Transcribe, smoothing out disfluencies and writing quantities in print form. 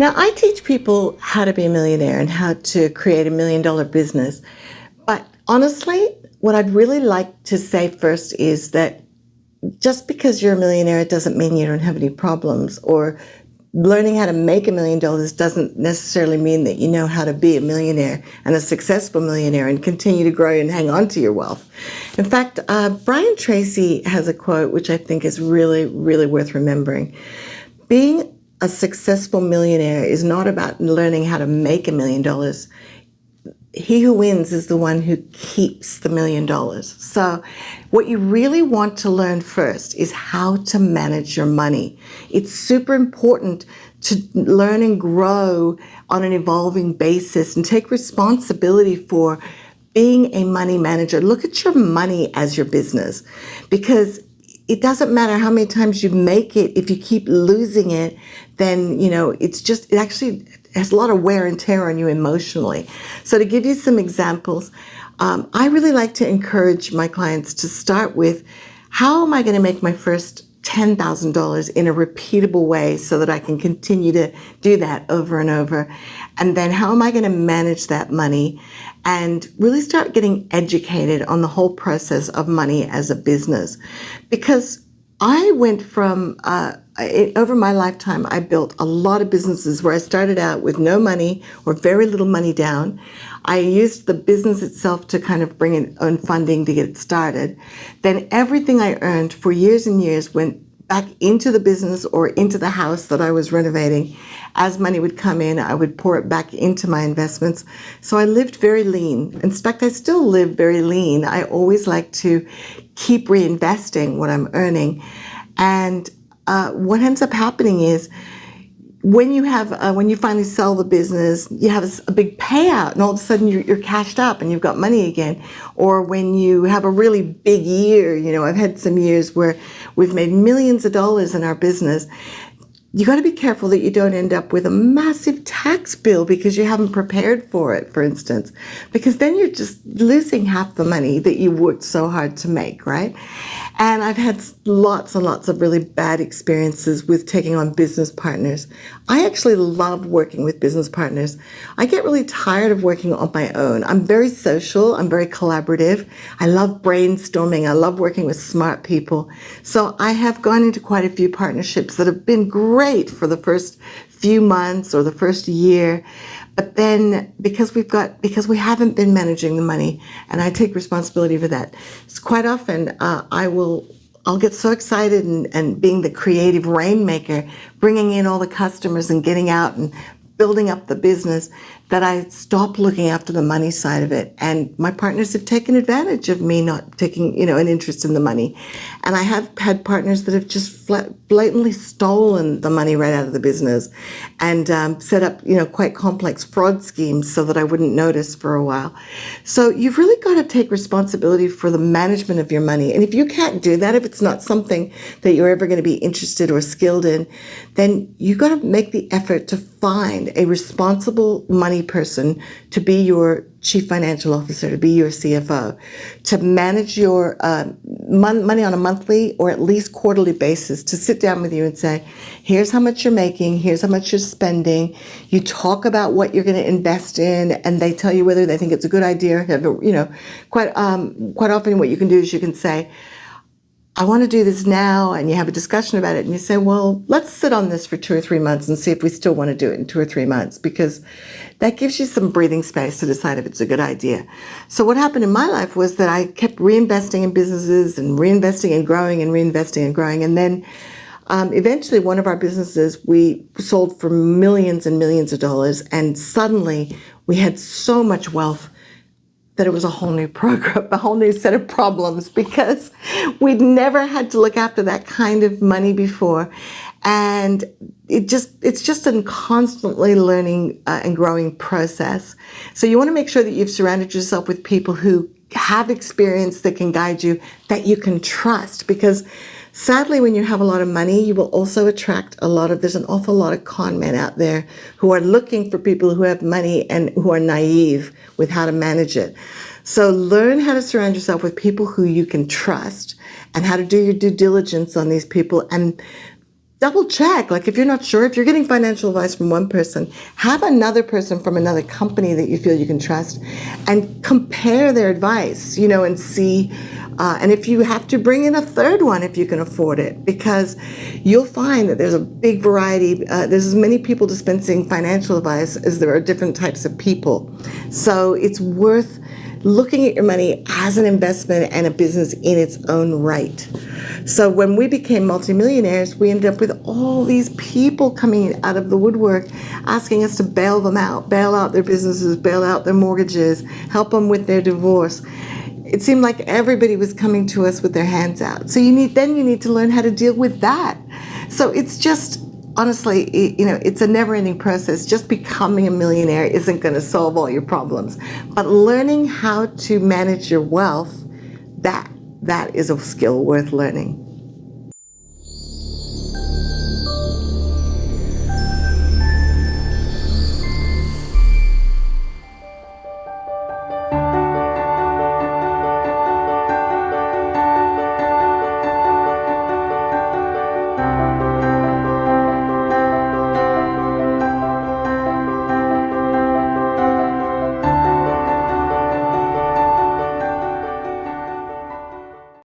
Now, I teach people how to be a millionaire and how to create $1 million business. But honestly, what I'd really like to say first is that just because you're a millionaire, it doesn't mean you don't have any problems. Or learning how to make $1 million doesn't necessarily mean that you know how to be a millionaire and a successful millionaire and continue to grow and hang on to your wealth. In fact, Brian Tracy has a quote which I think is really, really worth remembering. Being a successful millionaire is not about learning how to make $1 million. He who wins is the one who keeps the $1 million. So what you really want to learn first is how to manage your money. It's super important to learn and grow on an evolving basis and take responsibility for being a money manager. Look at your money as your business, because it doesn't matter how many times you make it. If you keep losing it, then, it actually has a lot of wear and tear on you emotionally. So to give you some examples, I really like to encourage my clients to start with, how am I going to make my first $10,000 in a repeatable way so that I can continue to do that over and over? And then how am I going to manage that money and really start getting educated on the whole process of money as a business? Because I went from, over my lifetime, I built a lot of businesses where I started out with no money or very little money down. I used the business itself to kind of bring in own funding to get it started. Then everything I earned for years and years went back into the business or into the house that I was renovating. As money would come in, I would pour it back into my investments. So I lived very lean. In fact, I still live very lean. I always like to keep reinvesting what I'm earning. And what ends up happening is, when you finally sell the business, you have a big payout, and all of a sudden you're cashed up and you've got money again. Or when you have a really big year, I've had some years where we've made millions of dollars in our business. You got to be careful that you don't end up with a massive tax bill because you haven't prepared for it, for instance, because then you're just losing half the money that you worked so hard to make, right? And I've had lots and lots of really bad experiences with taking on business partners. I actually love working with business partners. I get really tired of working on my own. I'm very social. I'm very collaborative. I love brainstorming. I love working with smart people. So I have gone into quite a few partnerships that have been great for the first few months or the first year. But then because we haven't been managing the money, and I take responsibility for that. So quite often I'll get so excited and being the creative rainmaker, bringing in all the customers and getting out and building up the business, that I stop looking after the money side of it. And my partners have taken advantage of me not taking, an interest in the money. And I have had partners that have just blatantly stolen the money right out of the business and set up, quite complex fraud schemes so that I wouldn't notice for a while. So you've really got to take responsibility for the management of your money. And if you can't do that, if it's not something that you're ever going to be interested or skilled in, then you got to make the effort to find a responsible money person to be your chief financial officer, to be your CFO, to manage your money on a monthly or at least quarterly basis, to sit down with you and say, here's how much you're making, here's how much you're spending. You talk about what you're going to invest in, and they tell you whether they think it's a good idea. Quite often what you can do is you can say, I want to do this now, and you have a discussion about it, and you say, well, let's sit on this for 2 or 3 months and see if we still want to do it in 2 or 3 months, because that gives you some breathing space to decide if it's a good idea. So what happened in my life was that I kept reinvesting in businesses and reinvesting and growing and reinvesting and growing. And then eventually one of our businesses, we sold for millions and millions of dollars, and suddenly we had so much wealth that it was a whole new program, a whole new set of problems, because we'd never had to look after that kind of money before. And it's just a constantly learning and growing process. So you want to make sure that you've surrounded yourself with people who have experience, that can guide you, that you can trust, because sadly, when you have a lot of money, you will also attract there's an awful lot of con men out there who are looking for people who have money and who are naive with how to manage it. So learn how to surround yourself with people who you can trust and how to do your due diligence on these people, and double check. Like if you're not sure, if you're getting financial advice from one person, have another person from another company that you feel you can trust and compare their advice, and see. And if you have to, bring in a third one if you can afford it, because you'll find that there's a big variety. There's as many people dispensing financial advice as there are different types of people. So it's worth looking at your money as an investment and a business in its own right. So when we became multimillionaires, we ended up with all these people coming out of the woodwork asking us to bail out their businesses, bail out their mortgages, help them with their divorce. It seemed like everybody was coming to us with their hands out. So you need to learn how to deal with that. So it's just, honestly, it's a never-ending process. Just becoming a millionaire isn't going to solve all your problems. But learning how to manage your wealth, that is a skill worth learning.